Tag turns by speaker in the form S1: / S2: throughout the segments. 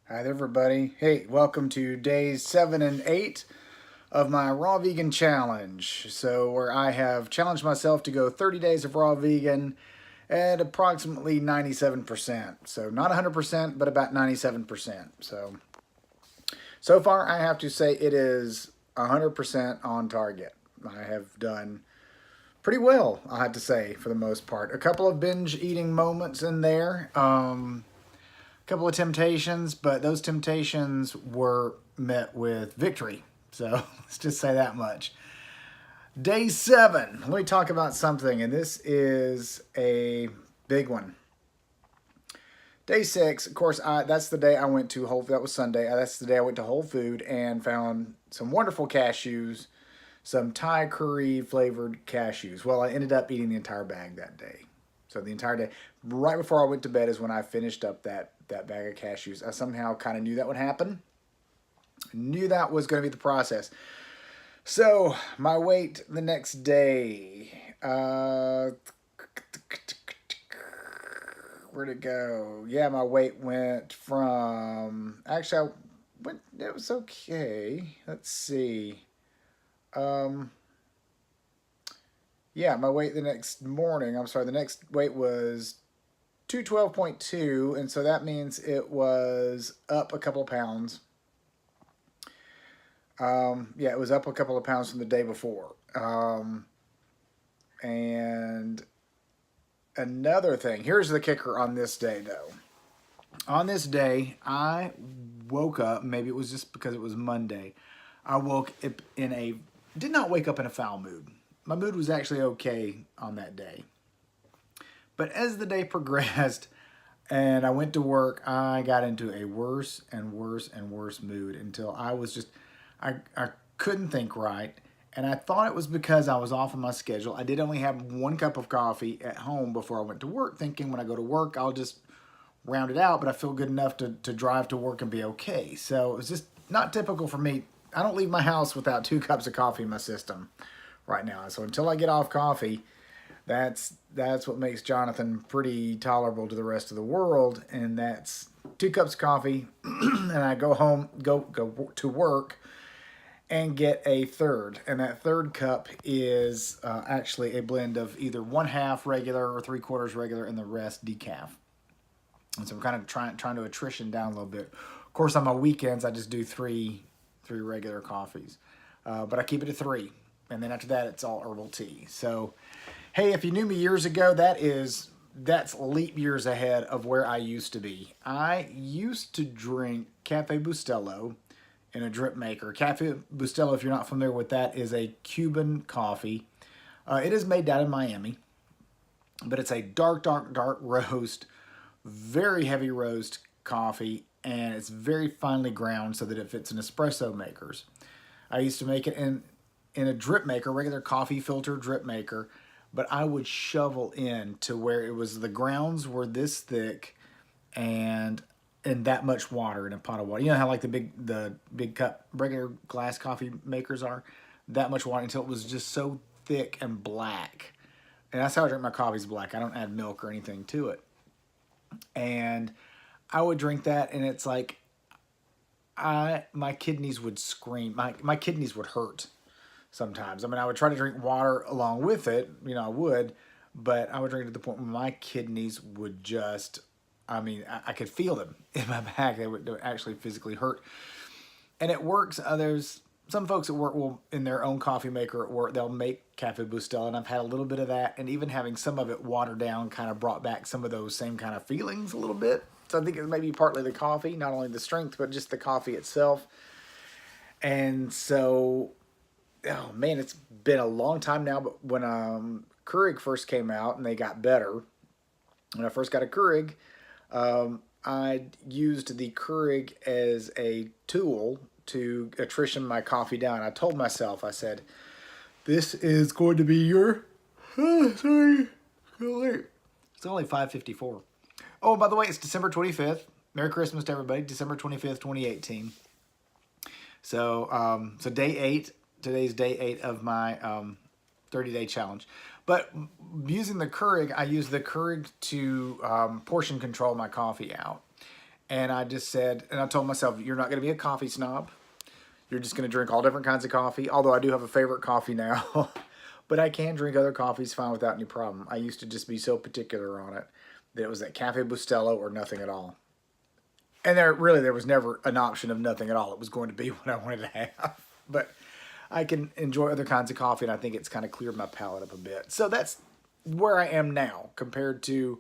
S1: Hi there, everybody. Hey, welcome to days 7 and 8 of my Raw Vegan Challenge. So, where I have challenged myself to go 30 days of raw vegan at approximately 97%. So, not 100%, but about 97%. So far, I have to say it is 100% on target. I have done pretty well, I have to say, for the most part. A couple of binge eating moments in there. Couple of temptations, but those temptations were met with victory. So let's just say that much. Day 7. Let me talk about something, and this is a big one. Day 6, of course, that's the day I went to Whole. That was Sunday. That's the day I went to Whole Food and found some wonderful cashews, some Thai curry flavored cashews. Well, I ended up eating the entire bag that day. So the entire day, right before I went to bed, is when I finished up that bag of cashews. I somehow kind of knew that would happen. Knew that was going to be the process. So my weight the next day, where'd it go? Yeah, my weight went from it was okay. Let's see. Um, yeah, my weight the next morning. I'm sorry, the next weight was 212.2, and so that means it was up a couple of pounds. Yeah, it was up a couple of pounds from the day before. And another thing, here's the kicker on this day, though. On this day, I woke up, maybe it was just because it was Monday, I woke up did not wake up in a foul mood. My mood was actually okay on that day. But as the day progressed and I went to work, I got into a worse and worse and worse mood until I couldn't think right. And I thought it was because I was off of my schedule. I did only have one cup of coffee at home before I went to work, thinking when I go to work, I'll just round it out, but I feel good enough to drive to work and be okay. So it was just not typical for me. I don't leave my house without 2 cups of coffee in my system right now. So until I get off coffee, that's what makes Jonathan pretty tolerable to the rest of the world, and that's 2 cups of coffee, and I go home, go to work, and get a third, and that third cup is actually a blend of either 1/2 regular or 3/4 regular, and the rest decaf. And so I'm kind of trying to attrition down a little bit. Of course, on my weekends, I just do three regular coffees, but I keep it at 3, and then after that, it's all herbal tea. So, hey, if you knew me years ago, that's leap years ahead of where I used to be. I used to drink Cafe Bustelo in a drip maker. Cafe Bustelo, if you're not familiar with that, is a Cuban coffee. It is made down in Miami, but it's a dark roast, very heavy roast coffee, and it's very finely ground so that it fits in espresso makers. I used to make it in a drip maker, regular coffee filter drip maker, but I would shovel in to where it was the grounds were this thick and that much water in a pot of water. You know how like the big cup regular glass coffee makers are? That much water until it was just so thick and black. And that's how I drink my coffees black. I don't add milk or anything to it. And I would drink that, and it's like my kidneys would scream. My kidneys would hurt sometimes. I mean, I would try to drink water along with it, I would, but I would drink it to the point where my kidneys would just, I could feel them in my back. They would actually physically hurt. And it works. There's some folks at work will, in their own coffee maker at work, they'll make Cafe Bustelo, and I've had a little bit of that, and even having some of it watered down kind of brought back some of those same kind of feelings a little bit. So I think it may be partly the coffee, not only the strength, but just the coffee itself. And so, oh man, it's been a long time now, but when Keurig first came out and they got better, when I first got a Keurig, I used the Keurig as a tool to attrition my coffee down. I told myself, I said, this is going to be your, oh, sorry, it's only 5:54. Oh, by the way, it's December 25th. Merry Christmas to everybody. December 25th, 2018. So day 8. Today's day 8 of my 30-day challenge. But using the Keurig, I use the Keurig to portion control my coffee out. And I just said, and I told myself, you're not going to be a coffee snob. You're just going to drink all different kinds of coffee. Although I do have a favorite coffee now, but I can drink other coffees fine without any problem. I used to just be so particular on it that it was that Cafe Bustelo or nothing at all. And there was never an option of nothing at all. It was going to be what I wanted to have. But I can enjoy other kinds of coffee, and I think it's kind of cleared my palate up a bit. So that's where I am now compared to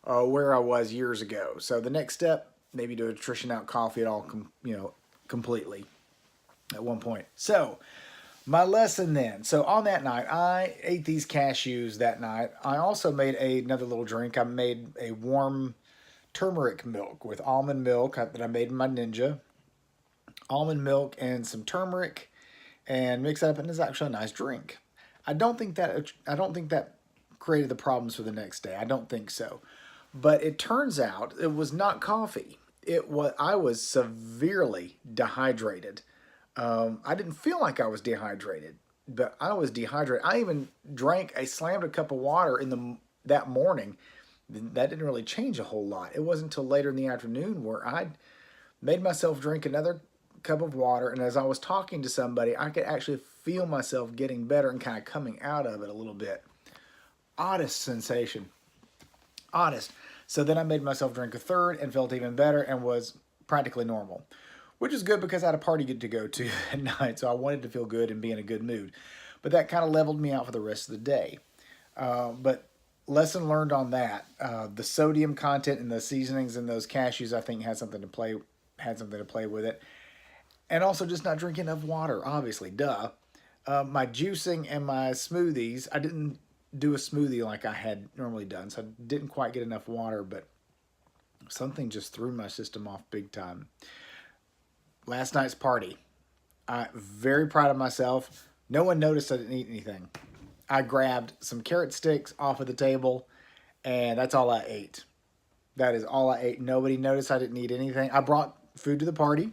S1: where I was years ago. So the next step, maybe to attrition out coffee at all, completely at one point. So my lesson then. So on that night, I ate these cashews that night. I also made another little drink. I made a warm turmeric milk with almond milk that I made in my Ninja. Almond milk and some turmeric, and mix that up, and it's actually a nice drink. I don't think that created the problems for the next day. I don't think so. But it turns out it was not coffee. I was severely dehydrated. I didn't feel like I was dehydrated, but I was dehydrated. I even slammed a cup of water that morning. That didn't really change a whole lot. It wasn't until later in the afternoon where I made myself drink another cup of water, and as I was talking to somebody, I could actually feel myself getting better and kind of coming out of it a little bit. Oddest sensation. Oddest. So then I made myself drink a third and felt even better and was practically normal, which is good because I had a party to go to at night, so I wanted to feel good and be in a good mood. But that kind of leveled me out for the rest of the day. But lesson learned on that: the sodium content and the seasonings in those cashews, I think, had something to play with it, and also just not drinking enough water. Obviously, duh. My juicing and my smoothies, I didn't do a smoothie like I had normally done, so I didn't quite get enough water, but something just threw my system off big time. Last night's party, I'm very proud of myself. No one noticed I didn't eat anything. I grabbed some carrot sticks off of the table, and that's all I ate. That is all I ate. Nobody noticed I didn't eat anything. I brought food to the party.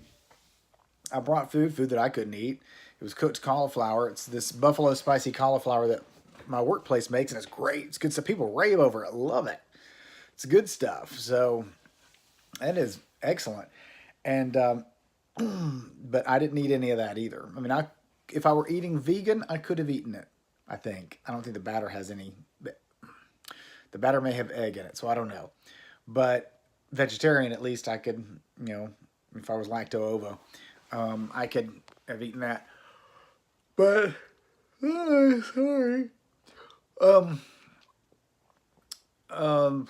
S1: I brought food that I couldn't eat. It was cooked cauliflower. It's this buffalo spicy cauliflower that my workplace makes, and it's great. It's good stuff. People rave over it. Love it. It's good stuff. So that is excellent. And but I didn't eat any of that either. I mean, if I were eating vegan, I could have eaten it. I think. I don't think the batter has any. The batter may have egg in it, so I don't know. But vegetarian, at least I could, if I was lacto-ovo, I could have eaten that. But sorry. Um, I was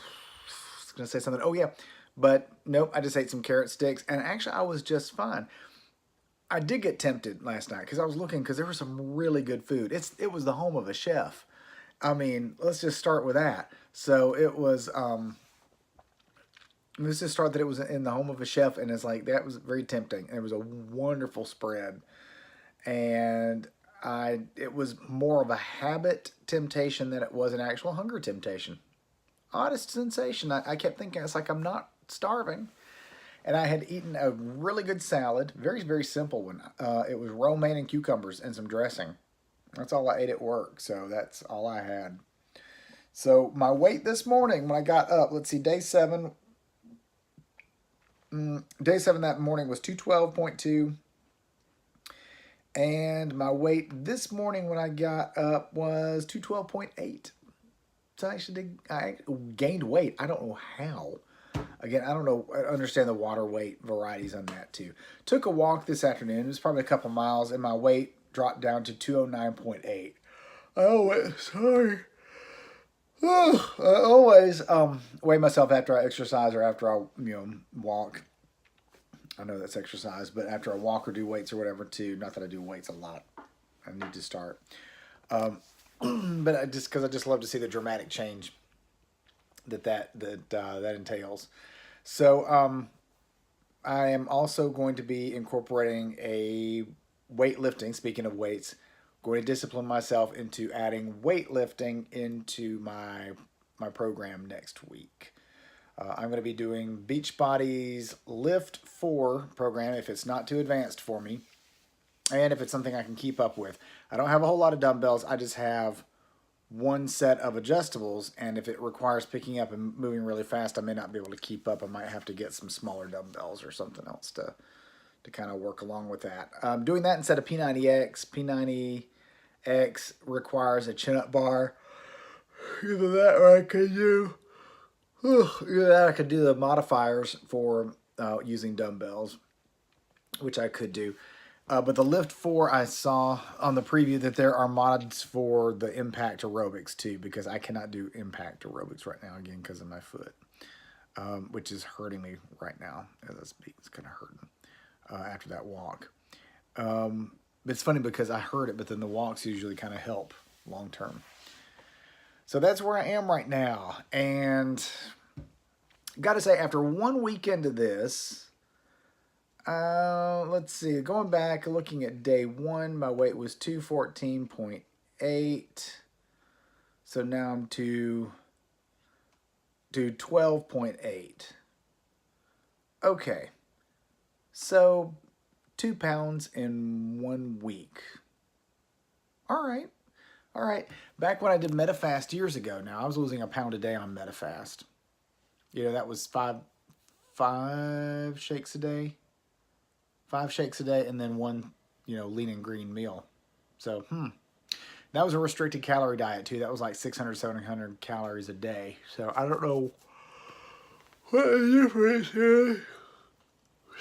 S1: gonna say something. Oh yeah, but nope. I just ate some carrot sticks, and actually, I was just fine. I did get tempted last night because I was looking because there was some really good food. It was the home of a chef. I mean, let's just start with that. So it was. Let's just start that it was in the home of a chef, and it's like that was very tempting. And it was a wonderful spread, and it was more of a habit temptation than it was an actual hunger temptation. Oddest sensation. I kept thinking it's like I'm not starving, and I had eaten a really good salad, very very simple one. It was romaine and cucumbers and some dressing. That's all I ate at work, so that's all I had. So my weight this morning when I got up, let's see, day seven. Day seven that morning was 212.2. And my weight this morning when I got up was 212.8. So I gained weight. I don't know how. Again, I don't know. I understand the water weight varieties on that too. Took a walk this afternoon. It was probably a couple miles, and my weight dropped down to 209.8. Oh, sorry. I always weigh myself after I exercise or after I walk. I know that's exercise, but after I walk or do weights or whatever too. Not that I do weights a lot. I need to start. But I just love to see the dramatic change that entails. So I am also going to be incorporating a weightlifting. Speaking of weights, going to discipline myself into adding weightlifting into my program next week. I'm going to be doing Beachbody's Lift 4 program if it's not too advanced for me, and if it's something I can keep up with. I don't have a whole lot of dumbbells. I just have one set of adjustables, and if it requires picking up and moving really fast, I may not be able to keep up. I might have to get some smaller dumbbells or something else to kind of work along with that. Doing that instead of P90X. P90X requires a chin-up bar. Either that or I could do either that or I could do the modifiers for using dumbbells, which I could do. But the Lift 4, I saw on the preview that there are mods for the impact aerobics too, because I cannot do impact aerobics right now, again, because of my foot, which is hurting me right now as I speak. It's kind of hurting after that walk. It's funny because I heard it, but then the walks usually kind of help long term. So that's where I am right now. And got to say, after 1 week into this, let's see, going back, looking at day 1, my weight was 214.8. So now I'm to 12.8. Okay. So 2 pounds in 1 week. All right. All right. Back when I did MetaFast years ago now, I was losing a pound a day on MetaFast. You know, that was five shakes a day. 5 shakes a day, and then 1, lean and green meal. So, that was a restricted calorie diet too. That was like 600, 700 calories a day. So I don't know what the difference is.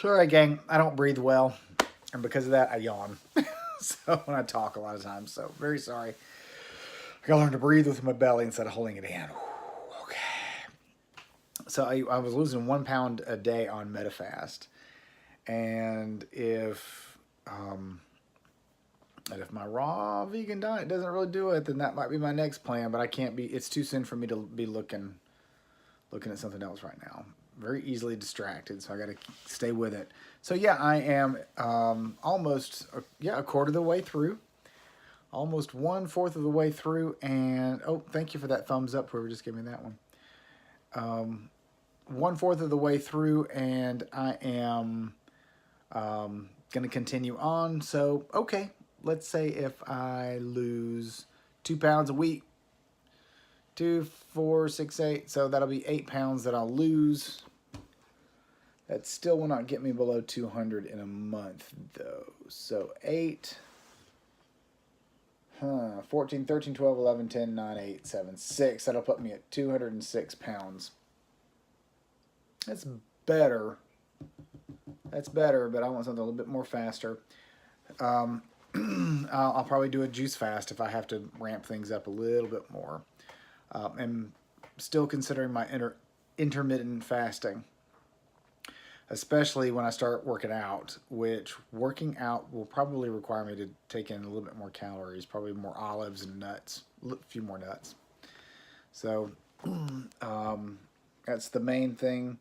S1: Sorry, gang. I don't breathe well, and because of that, I yawn. So when I talk a lot of times, so very sorry. I gotta learn to breathe with my belly instead of holding it in. Okay. So I was losing 1 pound a day on MetaFast. And if my raw vegan diet doesn't really do it, then that might be my next plan. But I can't be. It's too soon for me to be looking at something else right now. Very easily distracted, so I got to stay with it. So yeah, I am almost a quarter of the way through, almost 1/4 of the way through. And oh, thank you for that thumbs up. Whoever just gave me that one. 1/4 of the way through, and I am. Going to continue on. So, okay, let's say if I lose 2 pounds a week, 2, 4, 6, 8. So that'll be 8 pounds that I'll lose. That still will not get me below 200 in a month, though. So 8, 14, 13, 12, 11, 10, 9, 8, 7, 6. That'll put me at 206 pounds. That's better. That's better, but I want something a little bit more faster. I'll probably do a juice fast if I have to ramp things up a little bit more. And still considering my intermittent fasting, especially when I start working out, which working out will probably require me to take in a little bit more calories, probably more olives and nuts, a few more nuts. So that's the main thing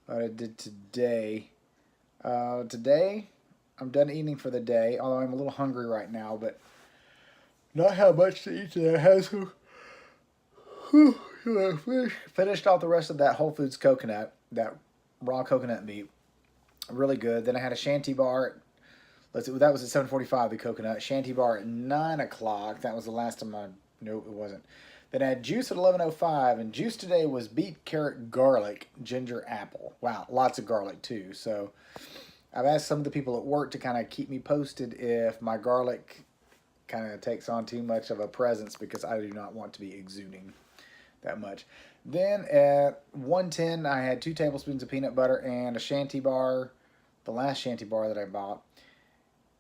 S1: that I did today. Today, I'm done eating for the day, although I'm a little hungry right now, but not how much to eat today. I had some, finished off the rest of that Whole Foods coconut, that raw coconut meat. Really good. Then I had a shanty bar. That was at 7:45, the coconut. Shanty bar at 9 o'clock. That was the last time no, it wasn't. Then I had juice at 11:05, and juice today was beet, carrot, garlic, ginger, apple. Wow, lots of garlic too. So I've asked some of the people at work to kind of keep me posted if my garlic kind of takes on too much of a presence, because I do not want to be exuding that much. Then at 1:10, I had 2 tablespoons of peanut butter and a shanty bar, the last shanty bar that I bought.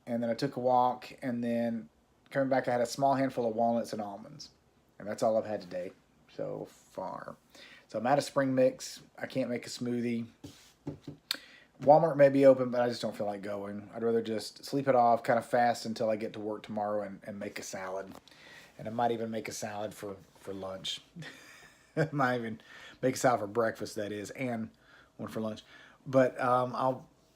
S1: And then I took a walk, and then coming back, I had a small handful of walnuts and almonds. And that's all I've had today so far. So I'm out of spring mix. I can't make a smoothie. Walmart may be open, but I just don't feel like going. I'd rather just sleep it off, kind of fast until I get to work tomorrow, and make a salad. And I might even make a salad for lunch. I might even make a salad for breakfast, that is, and one for lunch. But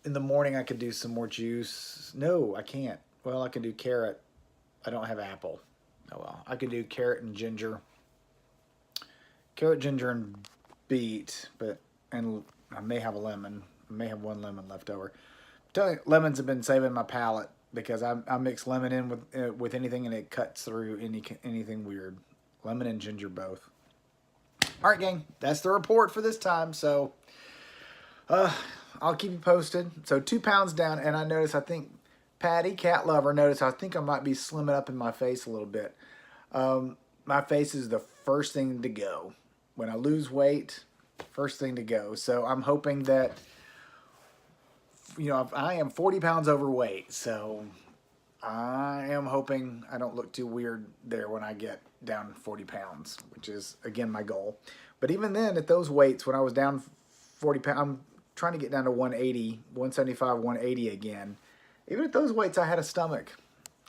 S1: in the morning I could do some more juice. No, I can't. Well, I can do carrot. I don't have apple. Oh well. I could do carrot and ginger. Carrot, ginger, and beet, and I may have a lemon. I may have 1 lemon left over. I'm telling you, lemons have been saving my palate, because I mix lemon in with anything, and it cuts through anything weird. Lemon and ginger both. All right, gang, that's the report for this time. So I'll keep you posted. So 2 pounds down, and I noticed, I think Patty, cat lover, noticed I think I might be slimming up in my face a little bit. My face is the first thing to go. When I lose weight, first thing to go. So I'm hoping that, I am 40 pounds overweight. So I am hoping I don't look too weird there when I get down 40 pounds, which is, again, my goal. But even then, at those weights, when I was down 40 pounds, I'm trying to get down to 180, 175, 180 again. Even at those weights, I had a stomach.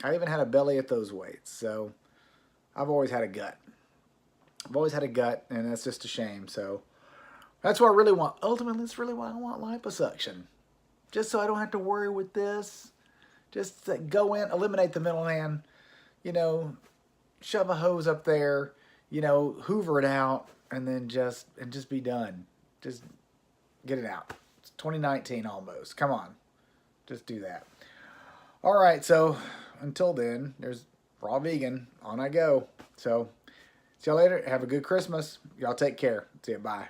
S1: I even had a belly at those weights. So I've always had a gut. I've always had a gut, and that's just a shame. So that's what I really want. Ultimately, that's really why I want liposuction. Just so I don't have to worry with this. Just go in, eliminate the middleman, shove a hose up there, hoover it out, and then just be done. Just get it out. It's 2019 almost. Come on. Just do that. All right, so until then, there's Raw Vegan. On I go. So see y'all later. Have a good Christmas. Y'all take care. See you. Bye.